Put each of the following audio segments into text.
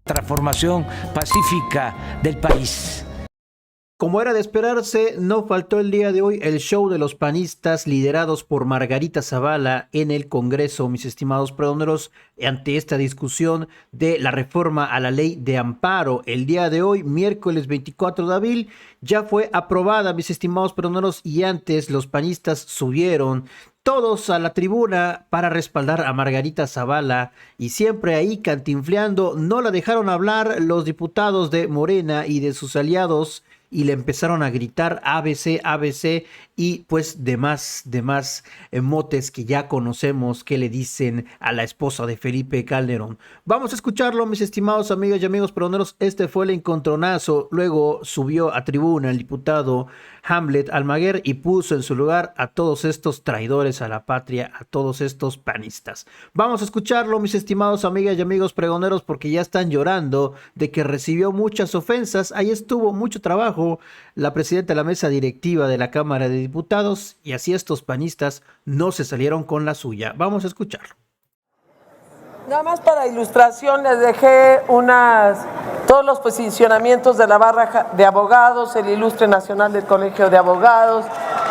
transformación pacífica del país. Como era de esperarse, no faltó el día de hoy el show de los panistas liderados por Margarita Zavala en el Congreso, mis estimados pregoneros, ante esta discusión de la reforma a la ley de amparo. El día de hoy, miércoles 24 de abril, ya fue aprobada, mis estimados pregoneros, y antes los panistas subieron todos a la tribuna para respaldar a Margarita Zavala y siempre ahí cantinfleando. No la dejaron hablar los diputados de Morena y de sus aliados y le empezaron a gritar ABC, ABC y pues demás motes que ya conocemos que le dicen a la esposa de Felipe Calderón. Vamos a escucharlo, mis estimados amigas y amigos pregoneros. Este fue el encontronazo. Luego subió a tribuna el diputado Hamlet Almaguer y puso en su lugar a todos estos traidores a la patria, a todos estos panistas. Vamos a escucharlo, mis estimados amigas y amigos pregoneros, porque ya están llorando de que recibió muchas ofensas. Ahí estuvo mucho trabajo la presidenta de la mesa directiva de la Cámara de Diputados y así estos panistas no se salieron con la suya. Vamos a escucharlo. Nada más para ilustración les dejé todos los posicionamientos de la barra de abogados, el Ilustre Nacional del Colegio de Abogados,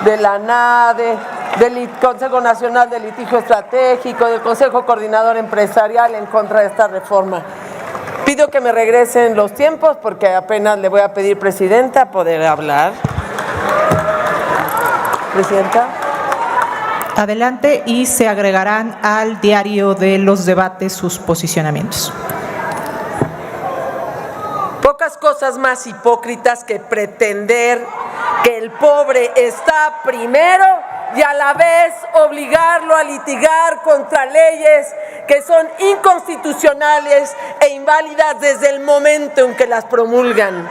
de la NADE, del Consejo Nacional de Litigio Estratégico, del Consejo Coordinador Empresarial en contra de esta reforma. Pido que me regresen los tiempos porque apenas le voy a pedir, Presidenta, poder hablar. Presidenta. Adelante, y se agregarán al diario de los debates sus posicionamientos. Pocas cosas más hipócritas que pretender que el pobre está primero y a la vez obligarlo a litigar contra leyes que son inconstitucionales e inválidas desde el momento en que las promulgan.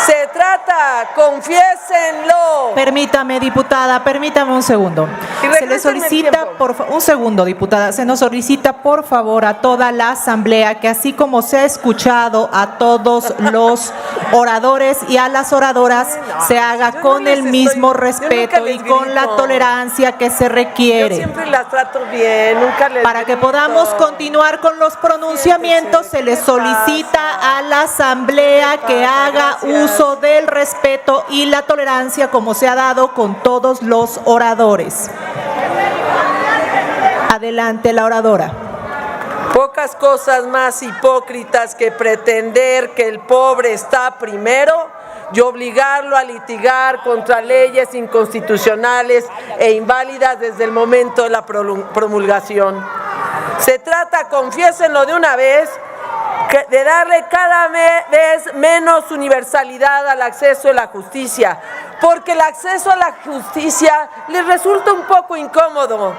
Se trata, confiésenlo. Permítame, diputada, permítame un segundo. Se le solicita, un segundo, diputada, se nos solicita, por favor, a toda la asamblea que así como se ha escuchado a todos los oradores y a las oradoras, se haga con el mismo respeto y con la tolerancia que se requiere. Yo siempre las trato bien, nunca les Para que podamos continuar con los pronunciamientos, se le solicita a la asamblea que haga uso del respeto y la tolerancia como se ha dado con todos los oradores. Adelante, la oradora. Pocas cosas más hipócritas que pretender que el pobre está primero y obligarlo a litigar contra leyes inconstitucionales e inválidas desde el momento de la promulgación. Se trata, confiésenlo de una vez, de darle cada vez menos universalidad al acceso a la justicia, porque el acceso a la justicia les resulta un poco incómodo,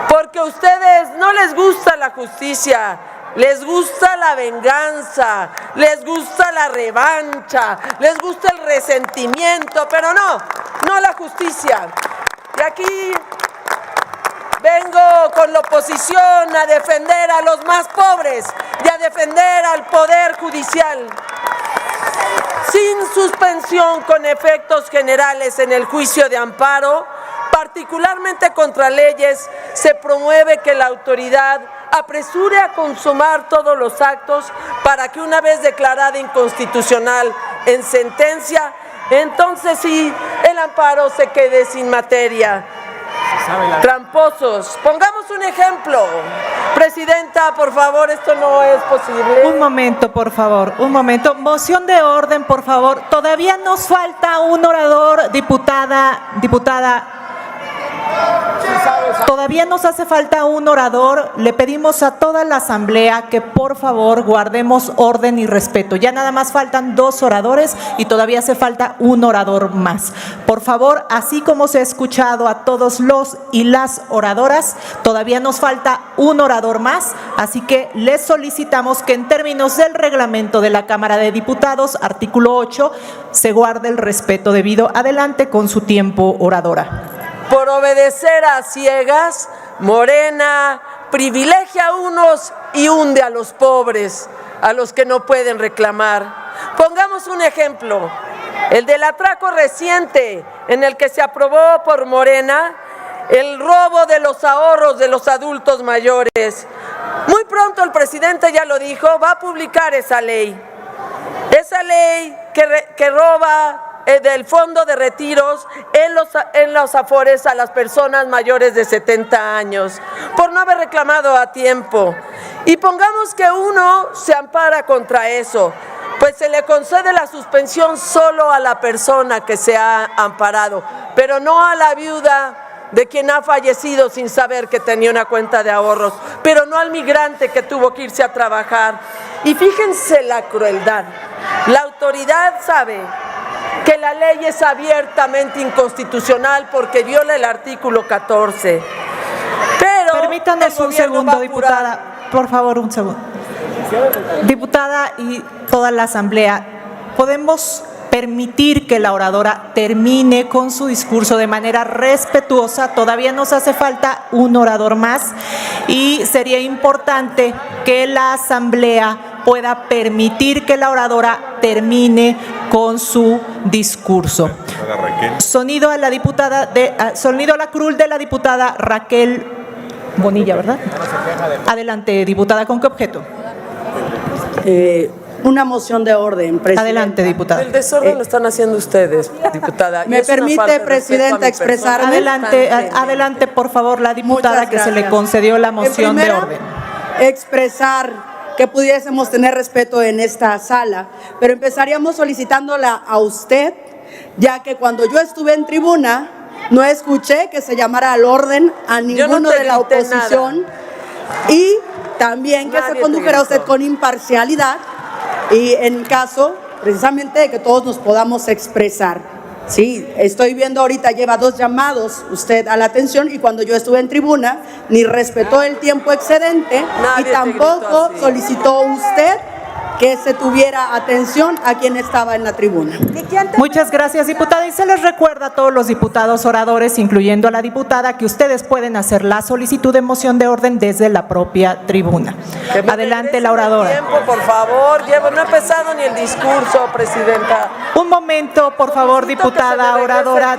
porque a ustedes no les gusta la justicia, les gusta la venganza, les gusta la revancha, les gusta el resentimiento, pero no la justicia. Y aquí vengo con la oposición a defender a los más pobres y a defender al Poder Judicial. Sin suspensión con efectos generales en el juicio de amparo, particularmente contra leyes, se promueve que la autoridad apresure a consumar todos los actos para que una vez declarada inconstitucional en sentencia, entonces sí, el amparo se quede sin materia. Tramposos. Pongamos un ejemplo. Presidenta, por favor, esto no es posible. Un momento, por favor, un momento. Moción de orden, por favor. Todavía nos falta un orador, diputada. Todavía nos hace falta un orador. Le pedimos a toda la asamblea que por favor guardemos orden y respeto. Ya nada más faltan 2 oradores y todavía hace falta un orador más. Por favor, así como se ha escuchado a todos los y las oradoras, todavía nos falta un orador más. Así que les solicitamos que en términos del reglamento de la Cámara de Diputados, artículo 8, se guarde el respeto debido. Adelante con su tiempo, oradora. Por obedecer a ciegas, Morena privilegia a unos y hunde a los pobres, a los que no pueden reclamar. Pongamos un ejemplo, el del atraco reciente en el que se aprobó por Morena el robo de los ahorros de los adultos mayores. Muy pronto el presidente ya lo dijo, va a publicar esa ley que roba del fondo de retiros en los afores a las personas mayores de 70 años por no haber reclamado a tiempo. Y pongamos que uno se ampara contra eso, pues se le concede la suspensión solo a la persona que se ha amparado, pero no a la viuda de quien ha fallecido sin saber que tenía una cuenta de ahorros, pero no al migrante que tuvo que irse a trabajar. Y fíjense la crueldad. La autoridad sabe que la ley es abiertamente inconstitucional porque viola el artículo 14. Pero permítanos un segundo, diputada. Por favor, un segundo. Diputada y toda la asamblea, ¿podemos permitir que la oradora termine con su discurso de manera respetuosa? Todavía nos hace falta un orador más y sería importante que la asamblea pueda permitir que la oradora termine con su discurso. Sonido a la diputada sonido a la curul de la diputada Raquel Bonilla, ¿verdad? Adelante, diputada, ¿con qué objeto? Una moción de orden, presidenta. Adelante, diputada. El desorden lo están haciendo ustedes, diputada. ¿Me permite, presidenta, expresarme? Adelante, por favor, la diputada que se le concedió la moción de orden. Expresar que pudiésemos tener respeto en esta sala, pero empezaríamos solicitándola a usted, ya que cuando yo estuve en tribuna, no escuché que se llamara al orden a ninguno de la oposición y también que se condujera usted con imparcialidad y en caso precisamente de que todos nos podamos expresar. Sí, estoy viendo ahorita, lleva 2 llamados usted a la atención y cuando yo estuve en tribuna ni respetó el tiempo excedente y tampoco solicitó usted que se tuviera atención a quien estaba en la tribuna. Muchas gracias, diputada. Y se les recuerda a todos los diputados oradores, incluyendo a la diputada, que ustedes pueden hacer la solicitud de moción de orden desde la propia tribuna. Adelante, la oradora. Tiempo, por favor. No he empezado ni el discurso, presidenta. Un momento, por favor, diputada oradora.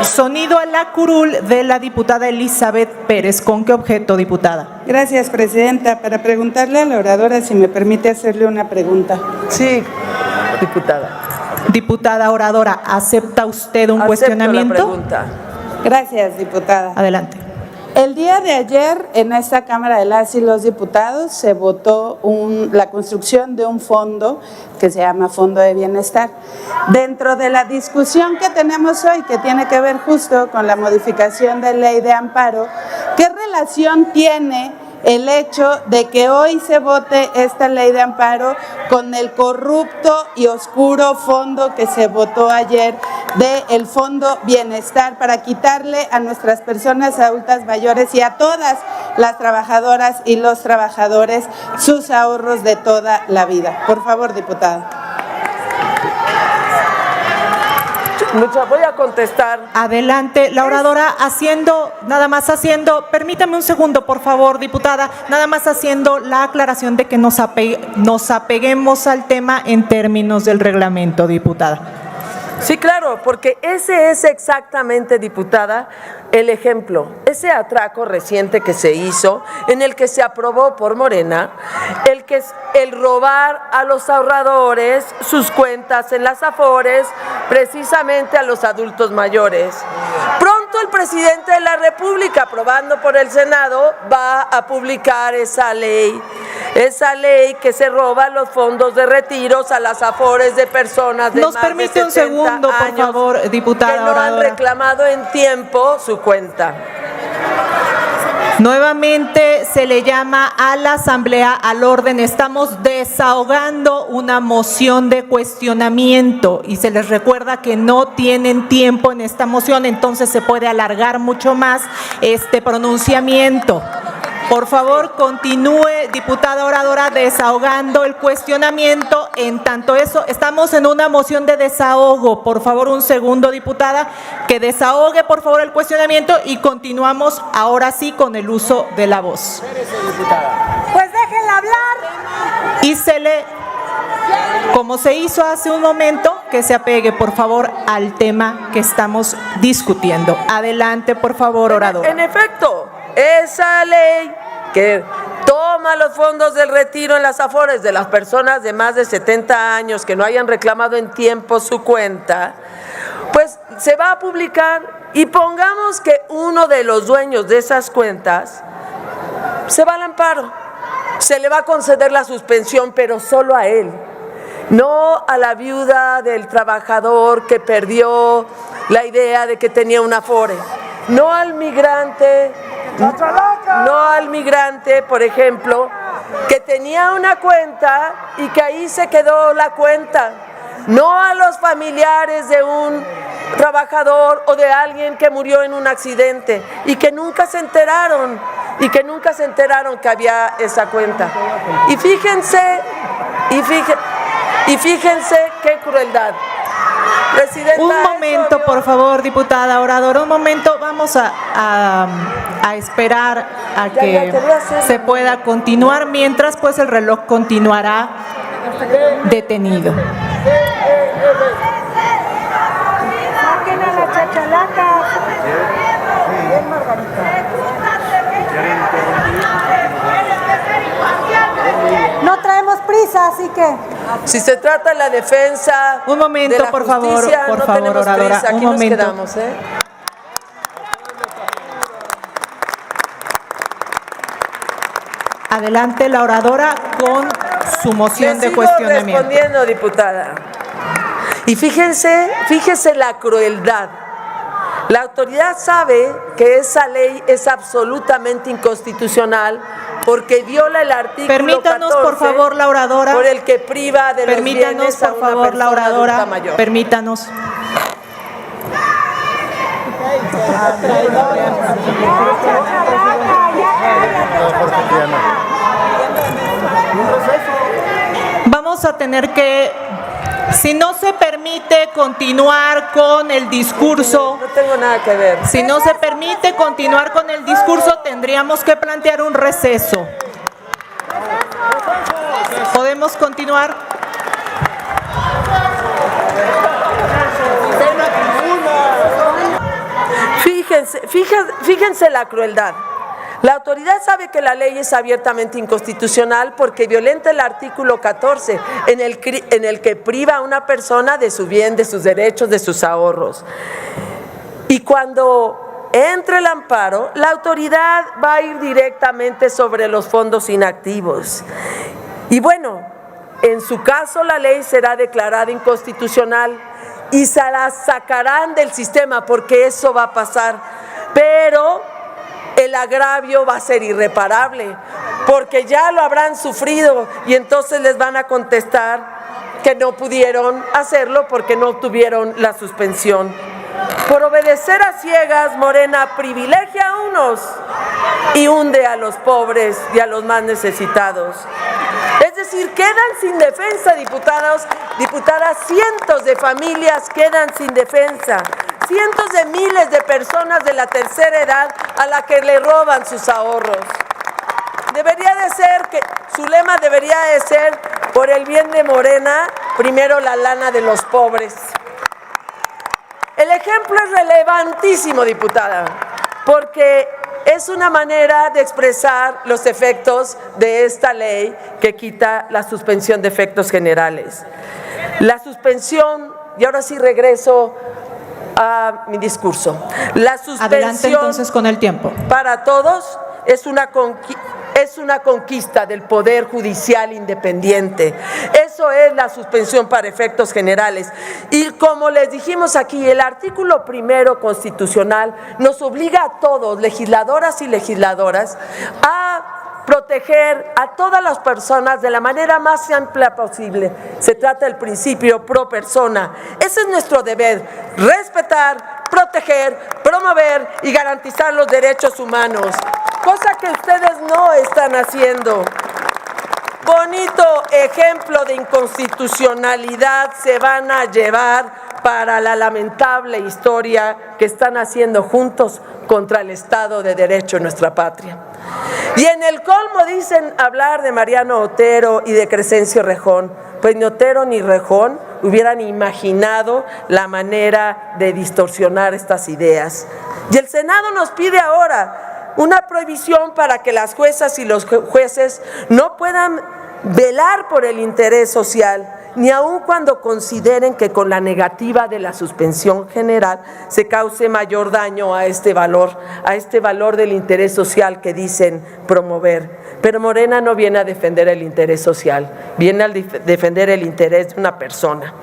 Sonido a la curul de la diputada Elizabeth Pérez. ¿Con qué objeto, diputada? Gracias, presidenta. Para preguntarle a la oradora si me permite hacerle una pregunta. Sí, diputada. Diputada oradora, ¿acepta usted un Acepto cuestionamiento? la pregunta. Gracias, diputada. Adelante. El día de ayer en esta Cámara de las y los Diputados se votó la construcción de un fondo que se llama Fondo de Bienestar. Dentro de la discusión que tenemos hoy, que tiene que ver justo con la modificación de ley de amparo, ¿qué relación tiene el hecho de que hoy se vote esta ley de amparo con el corrupto y oscuro fondo que se votó ayer del Fondo Bienestar para quitarle a nuestras personas adultas mayores y a todas las trabajadoras y los trabajadores sus ahorros de toda la vida? Por favor, diputada. Voy a contestar. Adelante, la oradora permítame un segundo, por favor, diputada, nada más haciendo la aclaración de que nos apeguemos al tema en términos del reglamento, diputada. Sí, claro, porque ese es exactamente, diputada, el ejemplo, ese atraco reciente que se hizo, en el que se aprobó por Morena, el robar a los ahorradores sus cuentas en las afores, precisamente a los adultos mayores. Pronto el presidente de la República, aprobando por el Senado, va a publicar esa ley que se roba los fondos de retiros a las afores de personas de ¿Nos más de 70 permite un segundo, por años favor, diputada que no han oradora? reclamado en tiempo su cuenta. Nuevamente se le llama a la asamblea al orden. Estamos desahogando una moción de cuestionamiento y se les recuerda que no tienen tiempo en esta moción, entonces se puede alargar mucho más este pronunciamiento. Por favor, continúe, diputada oradora, desahogando el cuestionamiento. En tanto eso, estamos en una moción de desahogo. Por favor, un segundo, diputada, que desahogue, por favor, el cuestionamiento y continuamos ahora sí con el uso de la voz. Pues déjenla hablar. Y como se hizo hace un momento, que se apegue, por favor, al tema que estamos discutiendo. Adelante, por favor, oradora. En efecto, esa ley que toma los fondos del retiro en las Afores de las personas de más de 70 años que no hayan reclamado en tiempo su cuenta, pues se va a publicar y pongamos que uno de los dueños de esas cuentas se va al amparo. Se le va a conceder la suspensión, pero solo a él, no a la viuda del trabajador que perdió la idea de que tenía una Afore, no al migrante, por ejemplo, que tenía una cuenta y que ahí se quedó la cuenta, no a los familiares de un trabajador o de alguien que murió en un accidente y que nunca se enteraron que había esa cuenta. Y fíjense qué crueldad. Presidenta, un momento, por favor, diputada Orador, un momento, vamos a esperar a que se pueda continuar, mientras pues el reloj continuará detenido. Saquen a la chachalaca. Bien, Margarita. No traemos prisa, así que... si se trata de la defensa un momento, de la por favor, justicia, por no favor, tenemos oradora, prisa, aquí un nos momento. quedamos, Adelante la oradora con su moción de sigo cuestionamiento. respondiendo, diputada. Y fíjense la crueldad. La autoridad sabe que esa ley es absolutamente inconstitucional porque viola el artículo Permítanos, 14, por favor, la oradora. por el que priva de los Permítanos, bienes a por una favor, la persona oradora. adulta mayor. Permítanos. Vamos a tener que, si no se permite continuar con el discurso, No tengo nada que ver. si no se permite continuar con el discurso, tendríamos que plantear un receso. ¿Podemos continuar? Fíjense la crueldad. La autoridad sabe que la ley es abiertamente inconstitucional porque violenta el artículo 14 en el que priva a una persona de su bien, de sus derechos, de sus ahorros. Y cuando entre el amparo, la autoridad va a ir directamente sobre los fondos inactivos. Y bueno, en su caso la ley será declarada inconstitucional y se la sacarán del sistema porque eso va a pasar. Pero el agravio va a ser irreparable, porque ya lo habrán sufrido y entonces les van a contestar que no pudieron hacerlo porque no obtuvieron la suspensión. Por obedecer a ciegas, Morena privilegia a unos y hunde a los pobres y a los más necesitados. Es decir, quedan sin defensa, diputadas, cientos de familias quedan sin defensa. Cientos de miles de personas de la tercera edad a la que le roban sus ahorros. Debería de ser que su lema debería de ser: por el bien de Morena, primero la lana de los pobres. El ejemplo es relevantísimo, diputada, porque es una manera de expresar los efectos de esta ley que quita la suspensión de efectos generales. La suspensión, y ahora sí regreso a mi discurso. La suspensión Adelante entonces con el tiempo. para todos es una conquista del Poder Judicial independiente. Eso es la suspensión para efectos generales. Y como les dijimos aquí, el artículo 1 constitucional nos obliga a todos, legisladoras y legisladoras, a proteger a todas las personas de la manera más amplia posible. Se trata del principio pro persona. Ese es nuestro deber: respetar, proteger, promover y garantizar los derechos humanos, cosa que ustedes no están haciendo. Bonito ejemplo de inconstitucionalidad se van a llevar para la lamentable historia que están haciendo juntos contra el Estado de Derecho en nuestra patria. Y en el colmo dicen hablar de Mariano Otero y de Crescencio Rejón. Pues ni Otero ni Rejón hubieran imaginado la manera de distorsionar estas ideas. Y el Senado nos pide ahora una prohibición para que las juezas y los jueces no puedan velar por el interés social, ni aun cuando consideren que con la negativa de la suspensión general se cause mayor daño a este valor del interés social que dicen promover. Pero Morena no viene a defender el interés social, viene a defender el interés de una persona.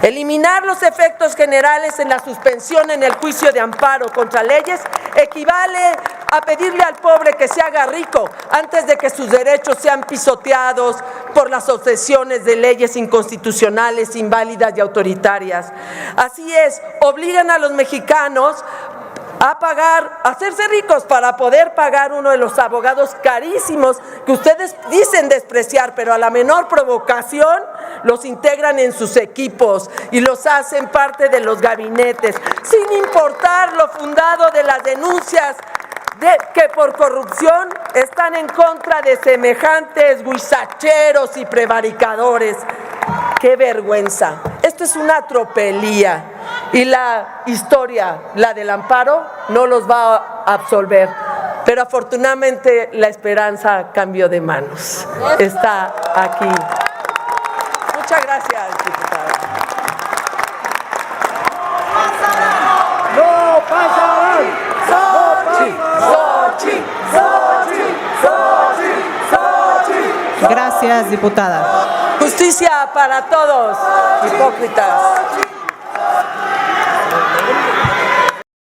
Eliminar los efectos generales en la suspensión en el juicio de amparo contra leyes equivale a pedirle al pobre que se haga rico antes de que sus derechos sean pisoteados por las obsesiones de leyes inconstitucionales, inválidas y autoritarias. Así es, obligan a los mexicanos a hacerse ricos para poder pagar uno de los abogados carísimos que ustedes dicen despreciar, pero a la menor provocación los integran en sus equipos y los hacen parte de los gabinetes, sin importar lo fundado de las denuncias que por corrupción están en contra de semejantes huizacheros y prevaricadores. ¡Qué vergüenza! Esto es una tropelía y la historia, la del amparo, no los va a absolver. Pero afortunadamente la esperanza cambió de manos. Está aquí. Muchas gracias, diputada. ¡No pasarán! Gracias, diputada. Justicia para todos, hipócritas.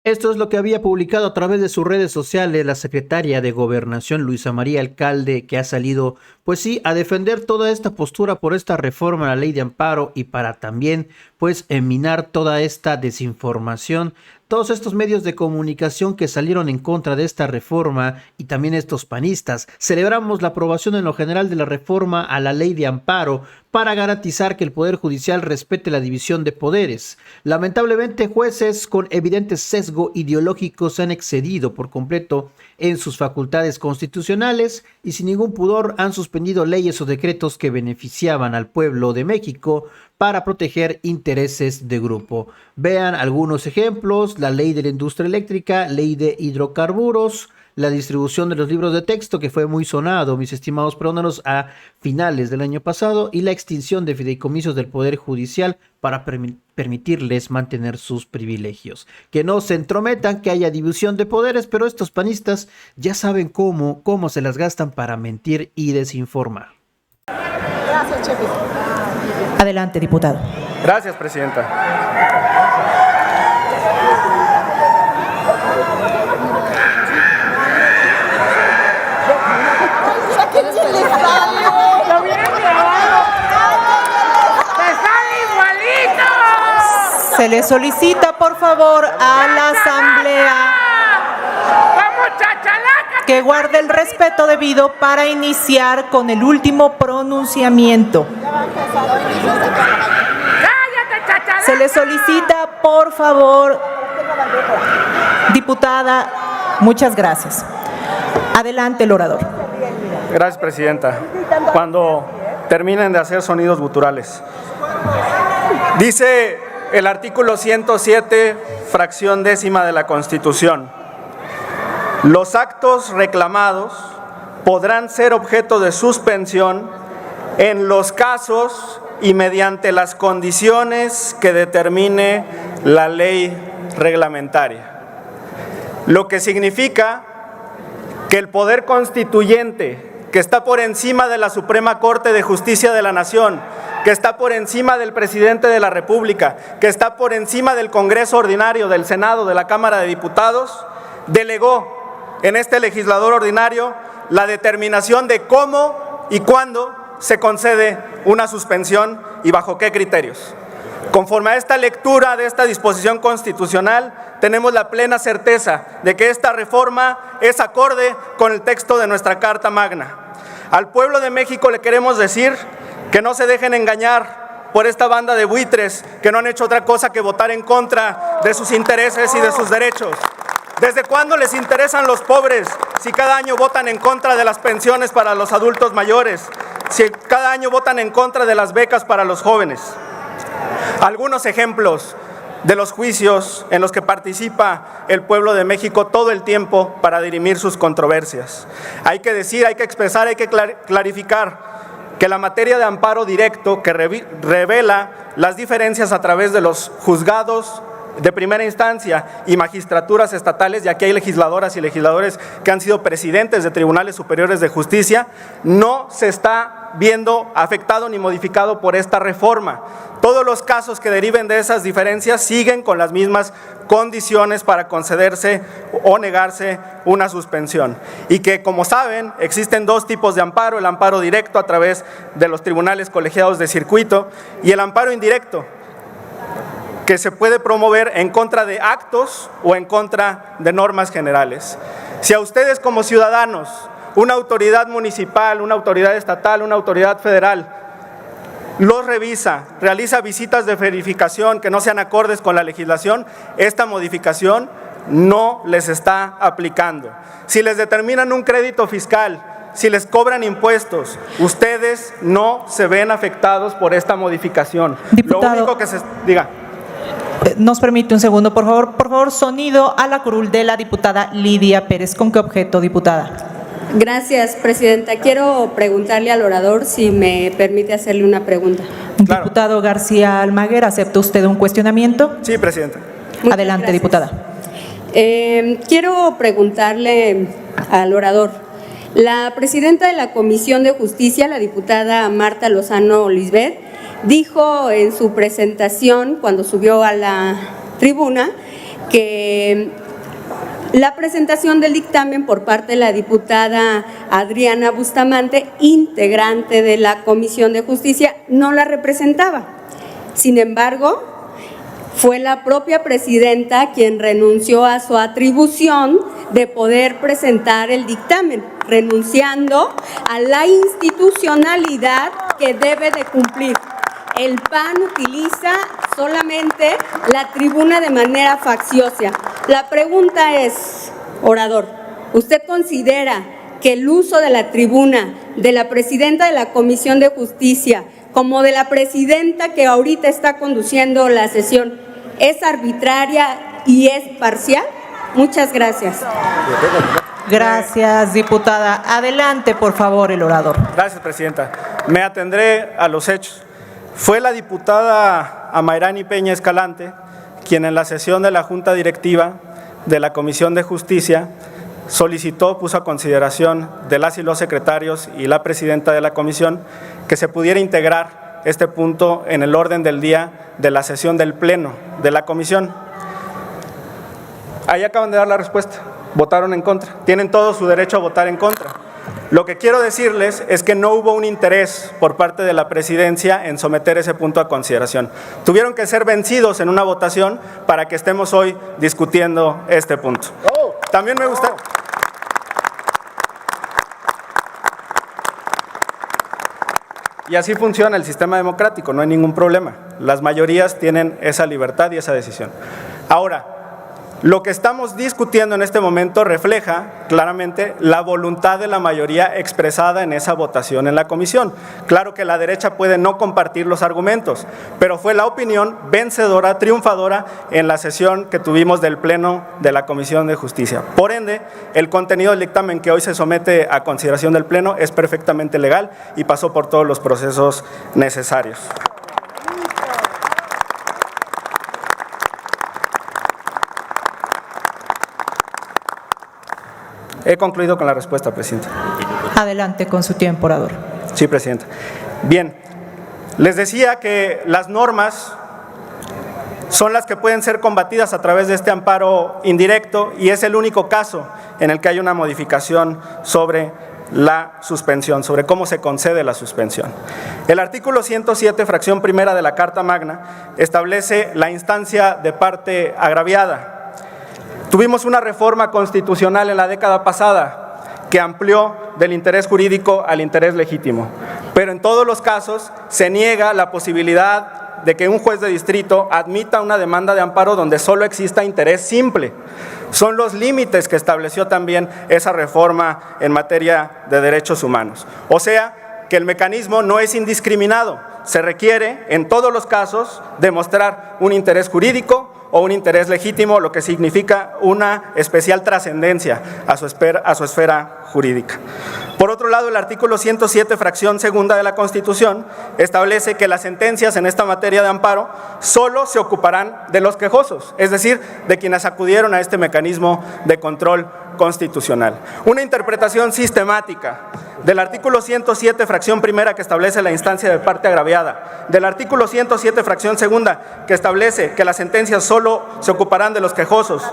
Esto es lo que había publicado a través de sus redes sociales la secretaria de Gobernación, Luisa María Alcalde, que ha salido, pues sí, a defender toda esta postura por esta reforma a la ley de amparo y para también, pues, minar toda esta desinformación. Todos estos medios de comunicación que salieron en contra de esta reforma y también estos panistas, celebramos la aprobación en lo general de la reforma a la ley de amparo para garantizar que el Poder Judicial respete la división de poderes. Lamentablemente, jueces con evidente sesgo ideológico se han excedido por completo en sus facultades constitucionales y sin ningún pudor han suspendido leyes o decretos que beneficiaban al pueblo de México para proteger intereses de grupo. Vean algunos ejemplos: la ley de la industria eléctrica, ley de hidrocarburos, la distribución de los libros de texto, que fue muy sonado, mis estimados peroneros, a finales del año pasado, y la extinción de fideicomisos del Poder Judicial para permitirles mantener sus privilegios. Que no se entrometan, que haya división de poderes, pero estos panistas ya saben cómo se las gastan para mentir y desinformar. Gracias, Chepe. Adelante, diputado. Gracias, presidenta. Se le solicita, por favor, a la Asamblea que guarde el respeto debido para iniciar con el último pronunciamiento. Se le solicita, por favor, diputada, muchas gracias. Adelante, el orador. Gracias, presidenta. Cuando terminen de hacer sonidos guturales. Dice el artículo 107, fracción décima de la Constitución: los actos reclamados podrán ser objeto de suspensión en los casos y mediante las condiciones que determine la ley reglamentaria. Lo que significa que el poder constituyente, que está por encima de la Suprema Corte de Justicia de la Nación, que está por encima del presidente de la República, que está por encima del Congreso Ordinario, del Senado, de la Cámara de Diputados, delegó en este legislador ordinario la determinación de cómo y cuándo se concede una suspensión y bajo qué criterios. Conforme a esta lectura de esta disposición constitucional, tenemos la plena certeza de que esta reforma es acorde con el texto de nuestra Carta Magna. Al pueblo de México le queremos decir que no se dejen engañar por esta banda de buitres que no han hecho otra cosa que votar en contra de sus intereses y de sus derechos. ¿Desde cuándo les interesan los pobres si cada año votan en contra de las pensiones para los adultos mayores, si cada año votan en contra de las becas para los jóvenes? Algunos ejemplos: de los juicios en los que participa el pueblo de México todo el tiempo para dirimir sus controversias. Hay que decir, hay que expresar, hay que clarificar que la materia de amparo directo que revela las diferencias a través de los juzgados de primera instancia y magistraturas estatales, y aquí hay legisladoras y legisladores que han sido presidentes de tribunales superiores de justicia, no se está viendo afectado ni modificado por esta reforma. Todos los casos que deriven de esas diferencias siguen con las mismas condiciones para concederse o negarse una suspensión. Y que, como saben, existen dos tipos de amparo: el amparo directo a través de los tribunales colegiados de circuito y el amparo indirecto, que se puede promover en contra de actos o en contra de normas generales. Si a ustedes como ciudadanos, una autoridad municipal, una autoridad estatal, una autoridad federal, los revisa, realiza visitas de verificación que no sean acordes con la legislación, esta modificación no les está aplicando. Si les determinan un crédito fiscal, si les cobran impuestos, ustedes no se ven afectados por esta modificación. Diputado, lo único que se diga. Nos permite un segundo, por favor. Por favor, sonido a la curul de la diputada Lidia Pérez. ¿Con qué objeto, diputada? Gracias, presidenta. Quiero preguntarle al orador si me permite hacerle una pregunta. Claro. Diputado García Almaguer, ¿acepta usted un cuestionamiento? Sí, presidenta. Muchas Adelante, gracias. diputada. Quiero preguntarle al orador. La presidenta de la Comisión de Justicia, la diputada Marta Lozano Lisbeth, dijo en su presentación, cuando subió a la tribuna, que la presentación del dictamen por parte de la diputada Adriana Bustamante, integrante de la Comisión de Justicia, no la representaba. Sin embargo, fue la propia presidenta quien renunció a su atribución de poder presentar el dictamen, renunciando a la institucionalidad que debe de cumplir. El PAN utiliza solamente la tribuna de manera facciosa. La pregunta es, orador, ¿usted considera que el uso de la tribuna de la presidenta de la Comisión de Justicia como de la presidenta que ahorita está conduciendo la sesión es arbitraria y es parcial? Muchas gracias. Gracias, diputada. Adelante, por favor, el orador. Gracias, presidenta. Me atendré a los hechos. Fue la diputada Amairani Peña Escalante quien en la sesión de la Junta Directiva de la Comisión de Justicia solicitó, puso a consideración de las y los secretarios y la presidenta de la comisión que se pudiera integrar este punto en el orden del día de la sesión del Pleno de la comisión. Ahí acaban de dar la respuesta. Votaron en contra. Tienen todo su derecho a votar en contra. Lo que quiero decirles es que no hubo un interés por parte de la presidencia en someter ese punto a consideración. Tuvieron que ser vencidos en una votación para que estemos hoy discutiendo este punto. También me gusta. Y así funciona el sistema democrático, no hay ningún problema. Las mayorías tienen esa libertad y esa decisión. Ahora, lo que estamos discutiendo en este momento refleja claramente la voluntad de la mayoría expresada en esa votación en la comisión. Claro que la derecha puede no compartir los argumentos, pero fue la opinión vencedora, triunfadora en la sesión que tuvimos del Pleno de la Comisión de Justicia. Por ende, el contenido del dictamen que hoy se somete a consideración del Pleno es perfectamente legal y pasó por todos los procesos necesarios. He concluido con la respuesta, presidenta. Adelante con su tiempo, orador. Sí, presidenta. Bien, les decía que las normas son las que pueden ser combatidas a través de este amparo indirecto y es el único caso en el que hay una modificación sobre la suspensión, sobre cómo se concede la suspensión. El artículo 107, fracción primera de la Carta Magna, establece la instancia de parte agraviada. Tuvimos una reforma constitucional en la década pasada que amplió del interés jurídico al interés legítimo, pero en todos los casos se niega la posibilidad de que un juez de distrito admita una demanda de amparo donde solo exista interés simple. Son los límites que estableció también esa reforma en materia de derechos humanos. O sea, que el mecanismo no es indiscriminado. Se requiere, en todos los casos, demostrar un interés jurídico o un interés legítimo, lo que significa una especial trascendencia a su esfera jurídica. Por otro lado, el artículo 107, fracción segunda de la Constitución, establece que las sentencias en esta materia de amparo solo se ocuparán de los quejosos, es decir, de quienes acudieron a este mecanismo de control constitucional. Una interpretación sistemática del artículo 107, fracción primera, que establece la instancia de parte agraviada, del artículo 107, fracción segunda, que establece que las sentencias solo se ocuparán de los quejosos,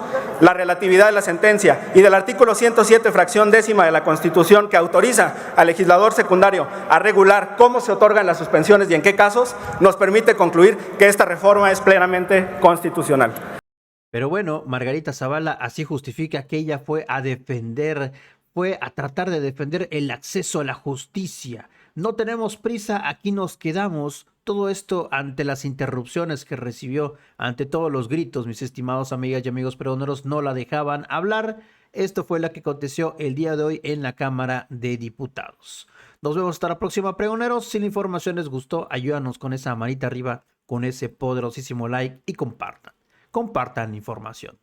la relatividad de la sentencia, y del artículo 107, fracción décima de la Constitución, que autoriza al legislador secundario a regular cómo se otorgan las suspensiones y en qué casos, nos permite concluir que esta reforma es plenamente constitucional. Pero bueno, Margarita Zavala así justifica que ella fue a tratar de defender el acceso a la justicia. No tenemos prisa, aquí nos quedamos. Todo esto ante las interrupciones que recibió, ante todos los gritos, mis estimados amigas y amigos pregoneros, no la dejaban hablar. Esto fue lo que aconteció el día de hoy en la Cámara de Diputados. Nos vemos hasta la próxima, pregoneros. Si la información les gustó, ayúdanos con esa manita arriba, con ese poderosísimo like y compartan información.